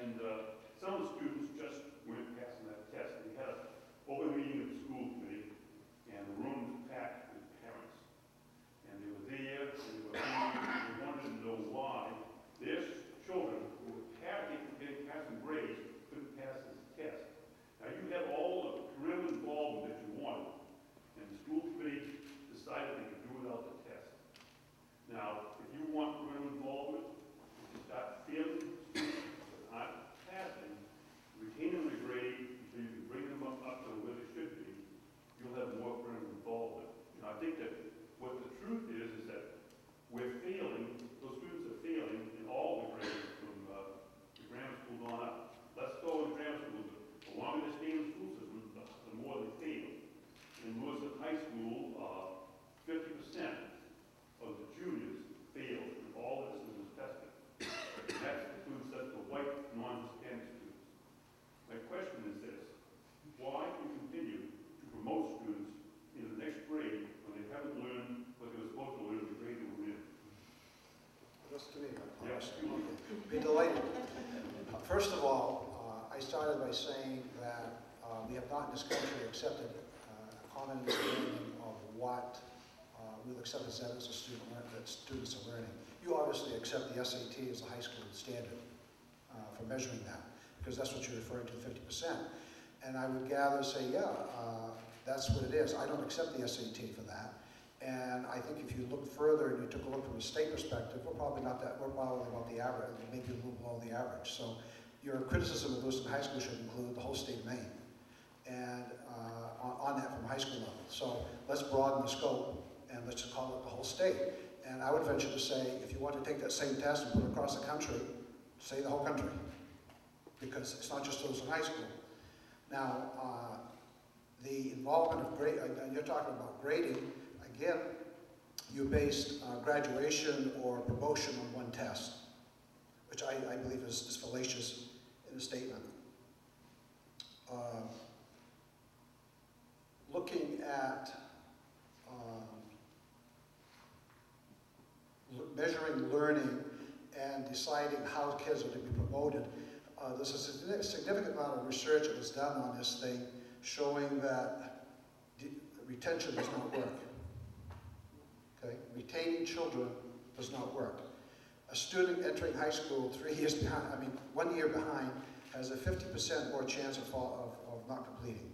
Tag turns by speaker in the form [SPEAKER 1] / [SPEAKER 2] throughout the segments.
[SPEAKER 1] And some of the students just weren't passing that test. We had an open meeting of the school committee, and the room was packed with parents. And they were there, and they wanted to know why their children who were getting passing grades couldn't pass this test. Now, you had all the parental involvement that you wanted, and the school committee decided they could do without the test. Now, if you want parental involvement, you start failing students that aren't passing, retaining the grade so you can bring them up to where they should be, you'll have more parental involvement. I think that what the truth is that we're failing, those students are failing in all the grades from the grammar school on up. Let's go in grammar school. The longer they stay in the school system, the more they fail. In Lewiston High School, 50% of the juniors failed in all the systems tested. And that includes the white non-Hispanic students. My question is this: why do you continue to promote students in the next grade when they haven't learned what they were supposed to learn in the grade they were in?
[SPEAKER 2] That's to me.
[SPEAKER 1] Yes, you want to.
[SPEAKER 2] Be delighted. First of all, I started by saying that we have not in this country accepted a common understanding of what we'll accept as evidence that students are learning. You obviously accept the SAT as a high school standard for measuring that, because that's what you're referring to, 50%. And I would gather, say, yeah, that's what it is. I don't accept the SAT for that. And I think if you look further and you took a look from a state perspective, we're probably not that, we're probably about the average, maybe a little below the average. So your criticism of Lewiston High School should include the whole state of Maine, and on that from high school level. So let's broaden the scope and let's just call it the whole state. And I would venture to say, if you want to take that same test and put it across the country, say the whole country, because it's not just Lewiston High School. Now, the involvement of grade, and you're talking about grading, again, you based graduation or promotion on one test, which I believe is fallacious in the statement. Looking at measuring learning and deciding how kids are to be promoted, there's a significant amount of research that was done on this thing showing that retention does not work. Okay? Retaining children does not work. A student entering high school 3 years behind, 1 year behind, has a 50% more chance of not completing.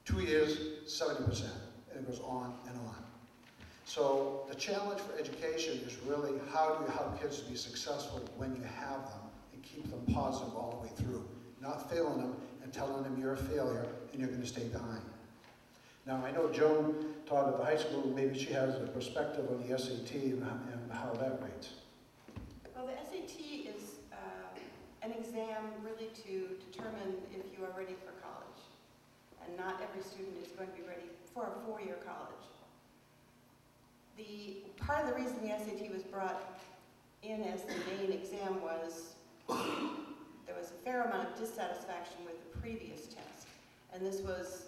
[SPEAKER 2] 2 years, 70%, and it goes on and on. So the challenge for education is really how do you help kids to be successful when you have them and keep them positive all the way through, not failing them and telling them you're a failure and you're going to stay behind. Now, I know Joan taught at the high school, maybe she has a perspective on the SAT and how that rates.
[SPEAKER 3] Well, the SAT is an exam really to determine if you are ready for college. And not every student is going to be ready for a four-year college. Part of the reason the SAT was brought in as the main exam was there was a fair amount of dissatisfaction with the previous test. And this was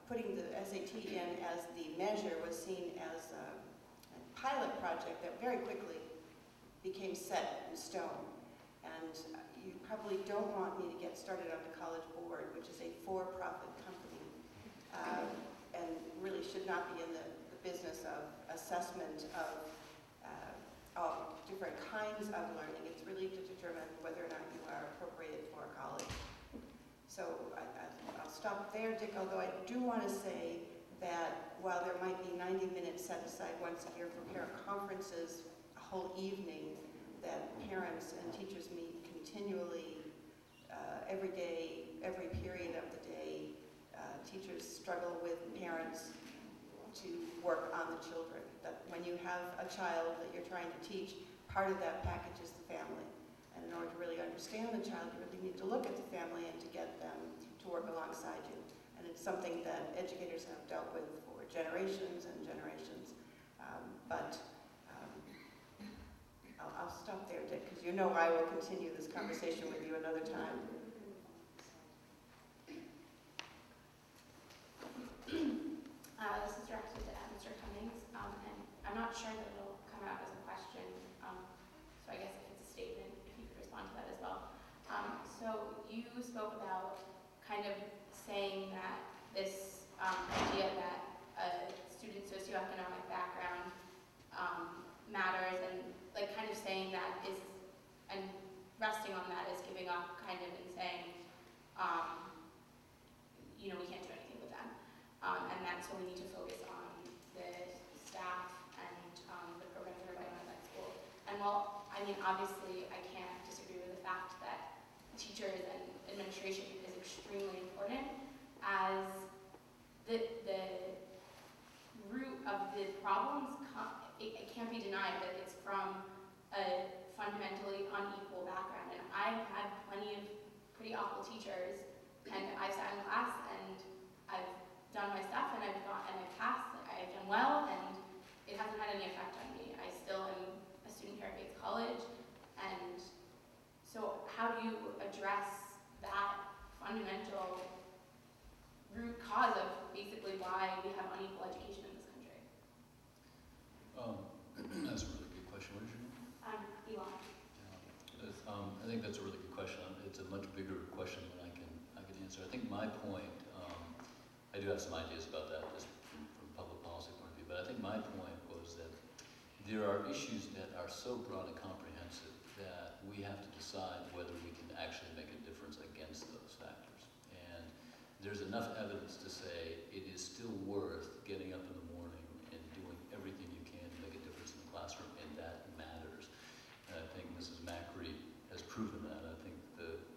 [SPEAKER 3] putting the SAT in as the measure was seen as a pilot project that very quickly became set in stone. And you probably don't want me to get started on the College Board, which is a for-profit company, and really should not be in the business of assessment of different kinds of learning. It's really to determine whether or not you are appropriate for college. So I'll stop there, Dick, although I do want to say that while there might be 90 minutes set aside once a year for parent conferences, a whole evening that parents and teachers meet continually every day, every period of the day. Teachers struggle with parents to work on the children. That when you have a child that you're trying to teach, part of that package is the family. And in order to really understand the child, you really need to look at the family and to get them to work alongside you. And it's something that educators have dealt with for generations and generations. I'll stop there, Dick, because you know I will continue this conversation with you another time.
[SPEAKER 4] This is directed to Mr. Cummings, and I'm not sure that it'll come out as a question, so I guess if it's a statement, if you could respond to that as well. So you spoke about kind of saying that this idea that a student's socioeconomic background matters, and like kind of saying that is, and resting on that is giving up kind of and saying, you know, we can't do anything with them. And that's so we need to focus on the staff and the programs that are going on at that school. And while, I mean, obviously I can't disagree with the fact that teachers and administration is extremely important, as the root of the problems, it can't be denied that it's from a fundamentally unequal background. And I've had plenty of pretty awful teachers, and I've sat in class and I've done my stuff and I've passed, I've done well, and it hasn't had any effect on me. I still am a student here at Bates College, and so how do you address that fundamental root cause of basically why we have unequal education in this country?
[SPEAKER 5] That's a really good question. What is your name?
[SPEAKER 4] I'm Elon.
[SPEAKER 5] I think that's a really good question. It's a much bigger question than I can answer. I think my point, I do have some ideas about that just from public policy point of view, but I think my point was that there are issues that are so broad and comprehensive that we have to decide whether we can actually make a difference against those factors. And there's enough evidence to say it is still worth getting up in the morning and doing everything you can to make a difference in the classroom, and that matters. And I think Mrs. Macri has proven that. I think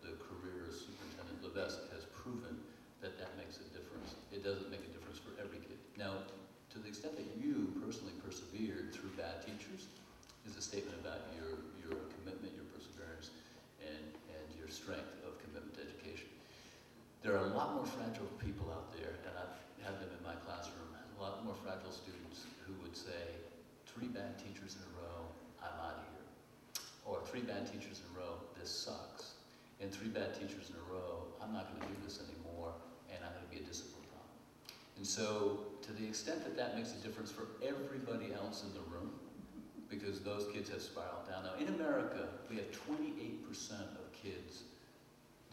[SPEAKER 5] the career of Superintendent Levesque has proven that that makes a difference. It doesn't make a difference for every kid. Now, to the extent that you personally persevered through bad teachers is a statement about your commitment, your perseverance, and your strength of commitment to education. There are a lot more fragile people out there, and I've had them in my classroom, a lot more fragile students who would say, 3 bad teachers in a row, I'm out of here. Or 3 bad teachers in a row, this sucks. And 3 bad teachers in a row, I'm not going to do this anymore, and I'm going to be a discipline problem. And so, to the extent that that makes a difference for everybody else in the room, because those kids have spiraled down. Now, in America, we have 28% of kids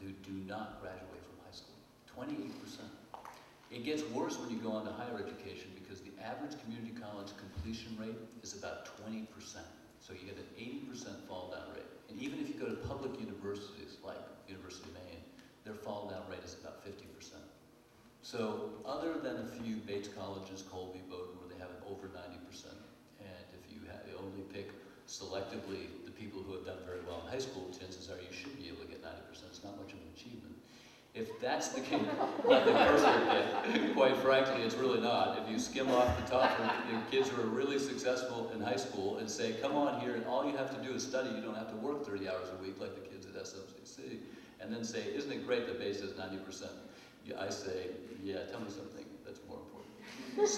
[SPEAKER 5] who do not graduate from high school. 28%. It gets worse when you go on to higher education because the average community college completion rate is about 20%. So you get an 80% fall down rate. And even if you go to public universities like University of Maine, their fall down rate is about 50%. So other than a few Bates colleges, Colby, Bowdoin, where they have it over 90%, and if you only pick selectively the people who have done very well in high school, chances are you should be able to get 90%. It's not much of an achievement. If that's the case, not the perfect kid, quite frankly, it's really not. If you skim off the top of the kids who are really successful in high school and say, come on here, and all you have to do is study, you don't have to work 30 hours a week like the kids at SMCC, and then say, isn't it great that Bates has 90%? I say, yeah, tell me something that's more important.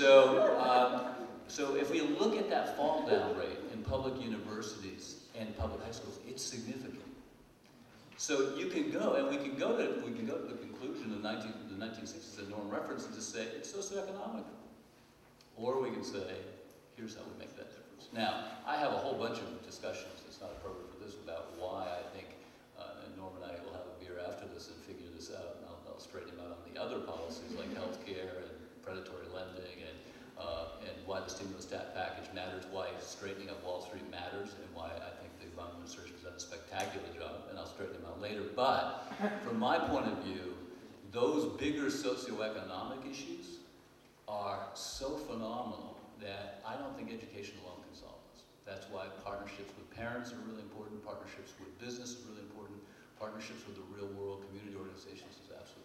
[SPEAKER 5] So if we look at that fall down rate in public universities and public high schools, it's significant. So you can go, and we can go to the conclusion of the 1960s, the norm reference, and just say it's socioeconomic. Or we can say, here's how we make that difference. Now, I have a whole bunch of discussions, it's not appropriate for this, about why I think, and Norm and I will have a beer after this and figure this out, and I'll straighten him out on the other policies like healthcare and predatory lending, and why the stimulus package matters, why straightening up Wall Street matters, and why I think the Obama administration has done a spectacular job, and I'll straighten them out later. But from my point of view, those bigger socioeconomic issues are so phenomenal that I don't think education alone can solve this. That's why partnerships with parents are really important, partnerships with business is really important, partnerships with the real world community organizations is absolutely